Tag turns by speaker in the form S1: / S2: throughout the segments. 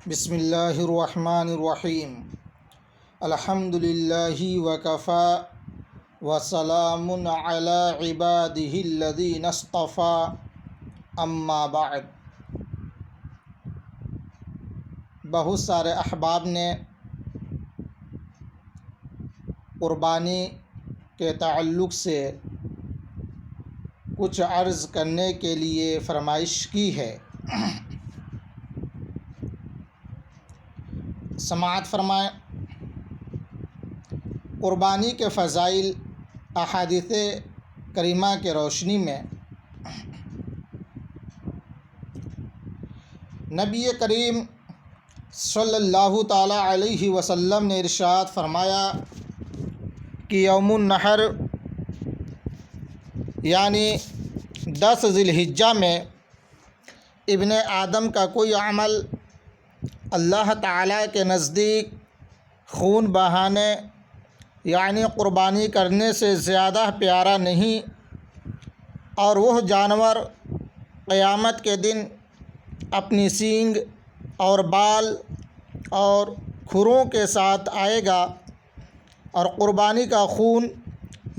S1: بسم اللہ الرحمن الرحیم الحمد للہ وکفا وسلام علی عبادہ الذین اصطفى اما بعد۔ بہت سارے احباب نے قربانی کے تعلق سے کچھ عرض کرنے کے لیے فرمائش کی ہے۔ سماعت فرمائیں۔ قربانی کے فضائل احادیث کریمہ کے روشنی میں نبی کریم صلی اللہ تعالی علیہ وسلم نے ارشاد فرمایا کہ یوم النحر یعنی 10 ذی الحجہ میں ابن آدم کا کوئی عمل اللہ تعالیٰ کے نزدیک خون بہانے یعنی قربانی کرنے سے زیادہ پیارا نہیں، اور وہ جانور قیامت کے دن اپنی سینگ اور بال اور کھروں کے ساتھ آئے گا، اور قربانی کا خون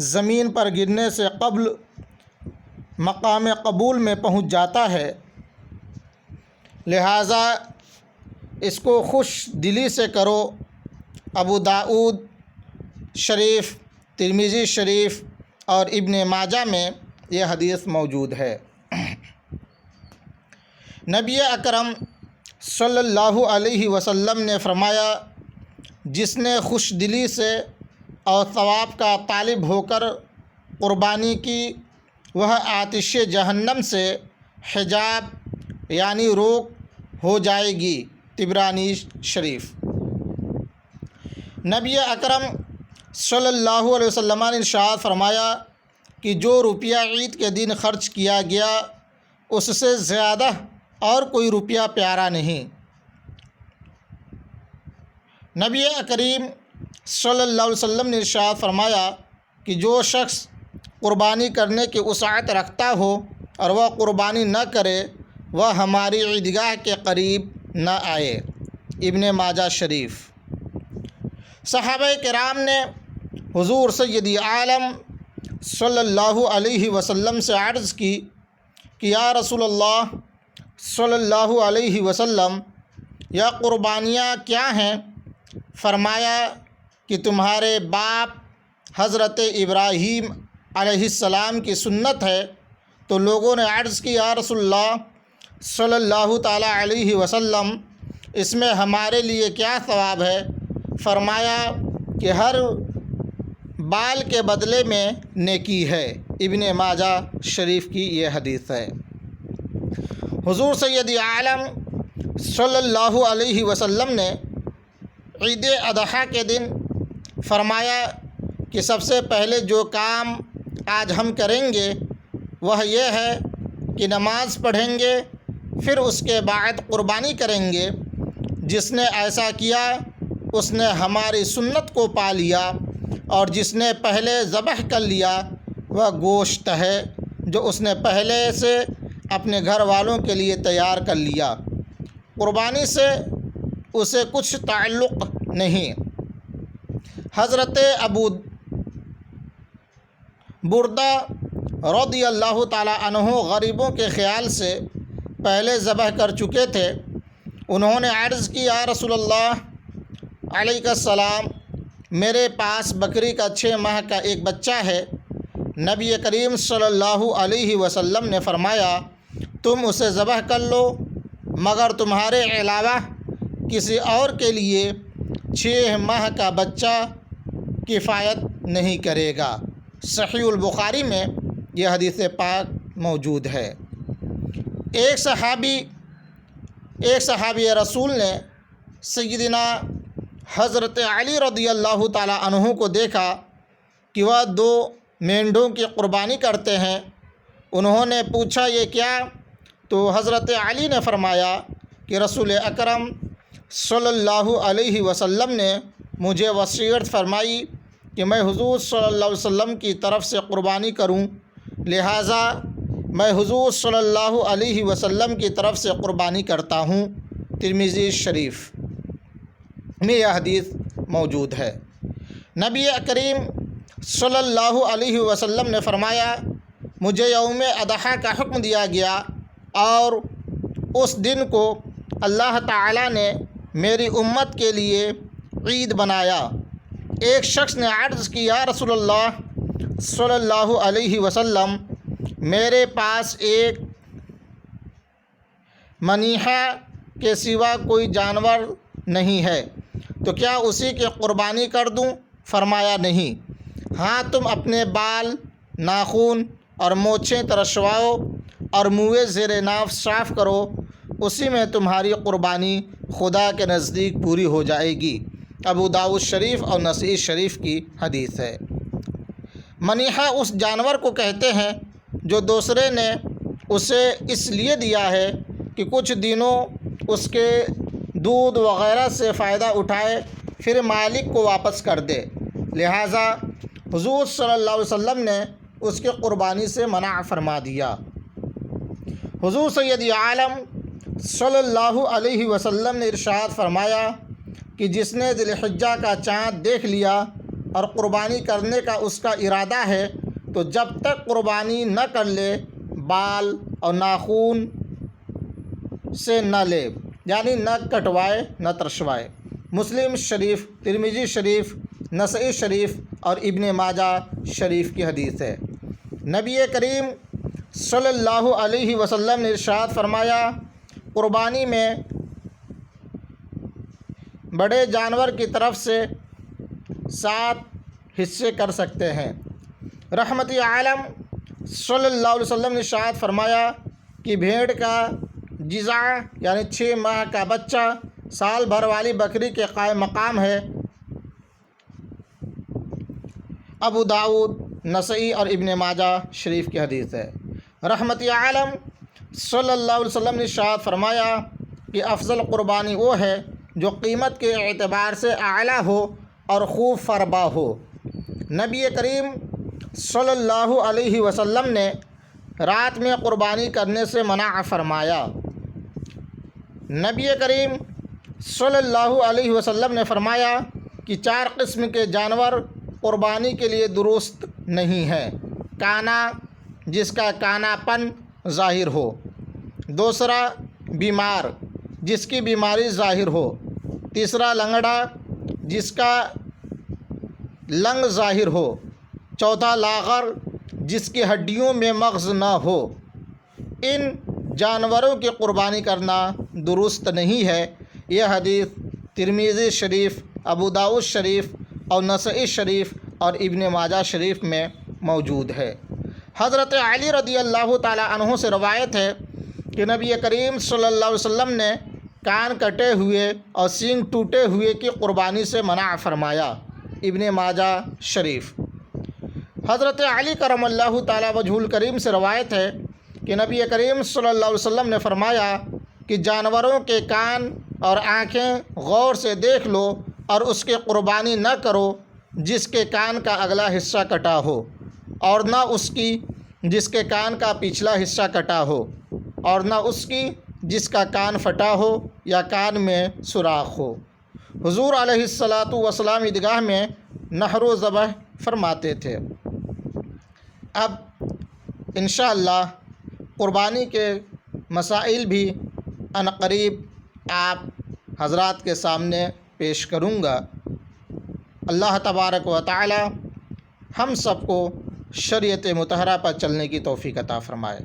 S1: زمین پر گرنے سے قبل مقام قبول میں پہنچ جاتا ہے، لہٰذا اس کو خوش دلی سے کرو۔ ابو داؤد شریف، ترمذی شریف اور ابن ماجہ میں یہ حدیث موجود ہے۔ نبی اکرم صلی اللہ علیہ وسلم نے فرمایا، جس نے خوش دلی سے اور ثواب کا طالب ہو کر قربانی کی، وہ آتش جہنم سے حجاب یعنی روک ہو جائے گی۔ طبرانی شریف۔ نبی اکرم صلی اللہ علیہ وسلم نے ارشاد فرمایا کہ جو روپیہ عید کے دن خرچ کیا گیا اس سے زیادہ اور کوئی روپیہ پیارا نہیں۔ نبی کریم صلی اللہ علیہ وسلم نے ارشاد فرمایا کہ جو شخص قربانی کرنے کی وسعت رکھتا ہو اور وہ قربانی نہ کرے، وہ ہماری عیدگاہ کے قریب نہ آئے۔ ابن ماجہ شریف۔ صحابہ کرام نے حضور سید عالم صلی اللہ علیہ وسلم سے عرض کی کہ یا رسول اللہ صلی اللہ علیہ وسلم، یہ قربانیاں کیا ہیں؟ فرمایا کہ تمہارے باپ حضرت ابراہیم علیہ السلام کی سنت ہے۔ تو لوگوں نے عرض کی یا رسول اللہ صلی اللہ تعالی علیہ وسلم، اس میں ہمارے لیے کیا ثواب ہے؟ فرمایا کہ ہر بال کے بدلے میں نیکی ہے۔ ابن ماجہ شریف کی یہ حدیث ہے۔ حضور سید عالم صلی اللہ علیہ وسلم نے عید اضحیٰ کے دن فرمایا کہ سب سے پہلے جو کام آج ہم کریں گے وہ یہ ہے کہ نماز پڑھیں گے، پھر اس کے بعد قربانی کریں گے۔ جس نے ایسا کیا اس نے ہماری سنت کو پا لیا، اور جس نے پہلے ذبح کر لیا وہ گوشت ہے جو اس نے پہلے سے اپنے گھر والوں کے لیے تیار کر لیا، قربانی سے اسے کچھ تعلق نہیں۔ حضرت ابو بردہ رضی اللہ تعالی عنہ غریبوں کے خیال سے پہلے ذبح کر چکے تھے۔ انہوں نے عرض کی یا رسول اللہ علیہ السلام، میرے پاس بکری کا 6 ماہ کا ایک بچہ ہے۔ نبی کریم صلی اللہ علیہ وسلم نے فرمایا تم اسے ذبح کر لو، مگر تمہارے علاوہ کسی اور کے لیے 6 ماہ کا بچہ کفایت نہیں کرے گا۔ صحیح البخاری میں یہ حدیث پاک موجود ہے۔ ایک صحابی رسول نے سیدنا حضرت علی رضی اللہ تعالی عنہ کو دیکھا کہ وہ 2 مینڈھوں کی قربانی کرتے ہیں۔ انہوں نے پوچھا یہ کیا؟ تو حضرت علی نے فرمایا کہ رسول اکرم صلی اللہ علیہ وسلم نے مجھے وصیت فرمائی کہ میں حضور صلی اللہ علیہ وسلم کی طرف سے قربانی کروں، لہٰذا میں حضور صلی اللہ علیہ وسلم کی طرف سے قربانی کرتا ہوں۔ ترمذی شریف میں یہ حدیث موجود ہے۔ نبی کریم صلی اللہ علیہ وسلم نے فرمایا، مجھے یوم اضحیٰ کا حکم دیا گیا اور اس دن کو اللہ تعالیٰ نے میری امت کے لیے عید بنایا۔ ایک شخص نے عرض کی، یا رسول اللہ صلی اللہ علیہ وسلم، میرے پاس ایک منیحہ کے سوا کوئی جانور نہیں ہے، تو کیا اسی کی قربانی کر دوں؟ فرمایا، نہیں، ہاں تم اپنے بال، ناخن اور مونچھیں ترشواؤ اور منہ زیر ناف صاف کرو، اسی میں تمہاری قربانی خدا کے نزدیک پوری ہو جائے گی۔ ابو داؤد شریف اور نسائی شریف کی حدیث ہے۔ منیحہ اس جانور کو کہتے ہیں جو دوسرے نے اسے اس لیے دیا ہے کہ کچھ دنوں اس کے دودھ وغیرہ سے فائدہ اٹھائے، پھر مالک کو واپس کر دے، لہٰذا حضور صلی اللہ علیہ وسلم نے اس کی قربانی سے منع فرما دیا۔ حضور سید عالم صلی اللہ علیہ وسلم نے ارشاد فرمایا کہ جس نے ذی الحجہ کا چاند دیکھ لیا اور قربانی کرنے کا اس کا ارادہ ہے، تو جب تک قربانی نہ کر لے بال اور ناخن سے نہ لے، یعنی نہ کٹوائے نہ ترشوائے۔ مسلم شریف، ترمذی شریف، نسائی شریف اور ابن ماجہ شریف کی حدیث ہے۔ نبی کریم صلی اللہ علیہ وسلم نے ارشاد فرمایا، قربانی میں بڑے جانور کی طرف سے 7 حصے کر سکتے ہیں۔ رحمت عالم صلی اللہ علیہ وسلم نے ارشاد فرمایا کہ بھیڑ کا جزع یعنی 6 ماہ کا بچہ سال بھر والی بکری کے قائم مقام ہے۔ ابو داؤد، نسائی اور ابن ماجہ شریف کی حدیث ہے۔ رحمت عالم صلی اللہ علیہ وسلم نے ارشاد فرمایا کہ افضل قربانی وہ ہے جو قیمت کے اعتبار سے اعلیٰ ہو اور خوب فربا ہو۔ نبی کریم صلی اللہ علیہ وسلم نے رات میں قربانی کرنے سے منع فرمایا۔ نبی کریم صلی اللہ علیہ وسلم نے فرمایا کہ 4 قسم کے جانور قربانی کے لیے درست نہیں ہیں۔ کانا، جس کا کانا پن ظاہر ہو۔ دوسرا، بیمار، جس کی بیماری ظاہر ہو۔ تیسرا، لنگڑا، جس کا لنگ ظاہر ہو۔ چوتھا، لاغر، جس کی ہڈیوں میں مغز نہ ہو۔ ان جانوروں کی قربانی کرنا درست نہیں ہے۔ یہ حدیث ترمذی شریف، ابو داؤد شریف اور نسائی شریف اور ابن ماجہ شریف میں موجود ہے۔ حضرت علی رضی اللہ تعالیٰ عنہ سے روایت ہے کہ نبی کریم صلی اللہ علیہ وسلم نے کان کٹے ہوئے اور سینگ ٹوٹے ہوئے کی قربانی سے منع فرمایا۔ ابن ماجہ شریف۔ حضرت علی کرم اللہ تعالیٰ وجہ الکریم سے روایت ہے کہ نبی کریم صلی اللہ علیہ وسلم نے فرمایا کہ جانوروں کے کان اور آنکھیں غور سے دیکھ لو اور اس کی قربانی نہ کرو جس کے کان کا اگلا حصہ کٹا ہو، اور نہ اس کی جس کے کان کا پچھلا حصہ کٹا ہو، اور نہ اس کی جس کا کان پھٹا ہو یا کان میں سوراخ ہو۔ حضور علیہ الصلاۃ والسلام عیدگاہ میں نحر و ذبح فرماتے تھے۔ اب انشاءاللہ قربانی کے مسائل بھی عنقریب آپ حضرات کے سامنے پیش کروں گا۔ اللہ تبارک و تعالی ہم سب کو شریعت مطہرہ پر چلنے کی توفیق عطا فرمائے۔